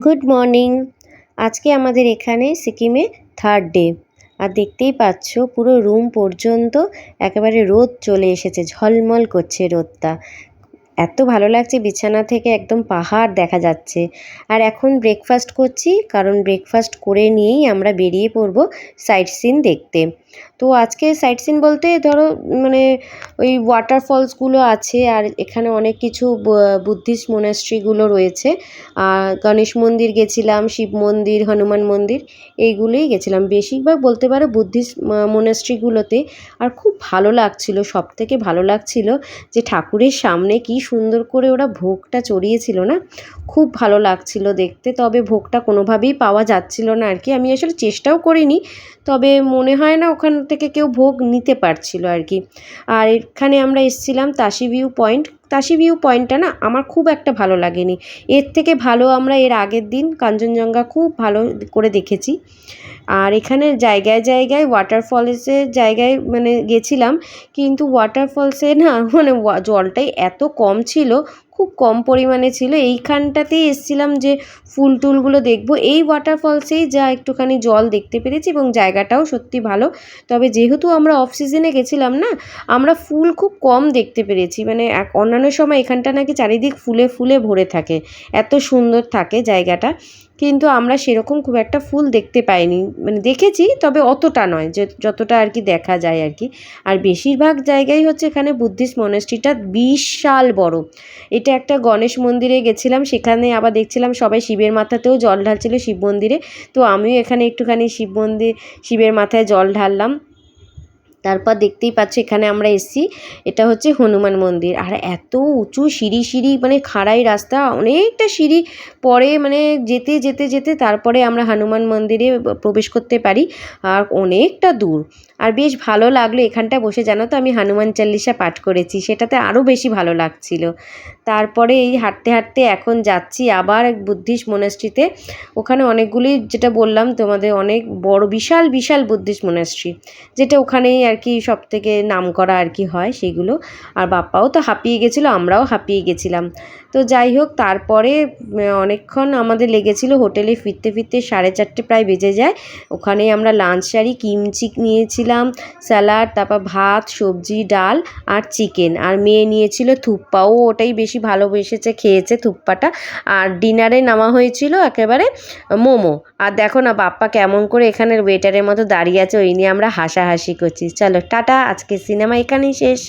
Good morning. আজকে আমাদের এখানে সিকিমে থার্ড ডে। আর দেখতেই পাচ্ছ পুরো রুম পর্যন্ত একেবারে রোদ চলে এসেছে, ঝলমল করছে রোদটা। এত ভালো লাগছে, বিছানা থেকে একদম পাহাড় দেখা যাচ্ছে। আর এখন ব্রেকফাস্ট করছি, কারণ ব্রেকফাস্ট করে নিয়েই আমরা বেরিয়ে পড়ব সাইট সিন দেখতে। তো আজকে সাইট সিন বলতে ধরো মানে ওই ওয়াটারফলসগুলো আছে, আর এখানে অনেক কিছু বুদ্ধিস্ট মোনাস্ট্রিগুলো রয়েছে। গণেশ মন্দির গেছিলাম, শিব মন্দির, হনুমান মন্দির, এইগুলোই গেছিলাম বেশিরভাগ বলতে পারো বুদ্ধিস্ট মোনাস্ট্রিগুলোতে। আর খুব ভালো লাগছিল, সব থেকে ভালো লাগছিল যে ঠাকুরের সামনে কি সুন্দর করে ওরা ভোগটা চড়িয়েছিল না, খুব ভালো লাগছিল দেখতে। তবে ভোগটা কোনোভাবেই পাওয়া যাচ্ছিল না আর কি, আমি আসলে চেষ্টাও করিনি, তবে মনে হয় না ওখান থেকে কেউ ভোগ নিতে পারছিল আর কি। আর এখানে আমরা এসেছিলাম Tashi view point. Tashi view পয়েন্টটা না আমার খুব একটা ভালো লাগেনি, এর থেকে ভালো আমরা এর আগের দিন কাঞ্চনজঙ্ঘা খুব ভালো করে দেখেছি। আর এখানে জায়গায় জায়গায় ওয়াটারফলসের জায়গায় মানে গেছিলাম, কিন্তু ওয়াটারফলসে না মানে জলটাই এত কম ছিল, খুব কম পরিমাণে ছিল। এইখানটাতেই এসছিলাম যে ফুল টুলগুলো দেখবো, এই ওয়াটারফলসেই যা একটুখানি জল দেখতে পেরেছি, এবং জায়গাটাও সত্যি ভালো। তবে যেহেতু আমরা অফ সিজনে গেছিলাম না, আমরা ফুল খুব কম দেখতে পেরেছি। মানে অন্যান্য সময় এখানটা নাকি চারিদিক ফুলে ফুলে ভরে থাকে, এত সুন্দর থাকে জায়গাটা, কিন্তু আমরা সেরকম খুব একটা ফুল দেখতে পাইনি। মানে দেখেছি, তবে অতটা নয় যে যতটা আর কি দেখা যায় আর কি। আর বেশিরভাগ জায়গায় হচ্ছে এখানে বুদ্ধিস্ট মনাস্ট্রিটা বিশাল বড়। এটা একটা গণেশ মন্দিরে গেছিলাম, সেখানে আবার দেখছিলাম সবাই শিবের মাথাতেও জল ঢালছিল শিব মন্দিরে। তো আমিও এখানে একটুখানি শিবের মাথায় জল ঢাললাম। তারপর দেখতেই পাচ্ছ এখানে আমরা এসেছি, এটা হচ্ছে হনুমান মন্দির। আর এত উঁচু সিঁড়ি সিঁড়ি মানে খাড়াই রাস্তা, অনেকটা সিঁড়ি পরে মানে যেতে যেতে যেতে তারপরে আমরা হনুমান মন্দিরে প্রবেশ করতে পারি। আর অনেকটা দূর, আর বেশ ভালো লাগলো এখানটা বসে। জানো তো আমি হনুমান চল্লিশা পাঠ করেছি, সেটাতে আরও বেশি ভালো লাগছিল। তারপরে এই হাঁটতে হাঁটতে এখন যাচ্ছি আবার এক বুদ্ধিস্ট মোনাস্ট্রিতে। ওখানে অনেকগুলি, যেটা বললাম তোমাদের, অনেক বড় বিশাল বিশাল বুদ্ধিস্ট মোনাস্ট্রি, যেটা ওখানেই আর কি সব থেকে নাম করা আর কি হয় সেগুলো। আর বাপ্পাও তো হাঁপিয়ে গেছিলো, আমরাও হাঁপিয়ে গেছিলাম। তো যাই হোক, তারপরে অনেকক্ষণ আমাদের লেগেছিলো হোটেলে ফিরতে ফিরতে, 4:30 প্রায় বেজে যায়। ওখানেই আমরা লাঞ্চ সারি, কিমচি নিয়েছিলাম, স্যালাড, তারপর ভাত, সবজি, ডাল আর চিকেন। আর মেয়ে নিয়েছিল থুপ্পাও, ওটাই বেশি ভালোবেসেছে, খেয়েছে থুপ্পাটা। আর ডিনারে নেওয়া হয়েছিল একেবারে মোমো। আর দেখো না বাপ্পা কেমন করে এখানের ওয়েটারের মতো দাঁড়িয়ে আছে, ওই নিয়ে আমরা হাসাহাসি করছি। চলো টাটা, আজকে সিনেমা এখানেই শেষ।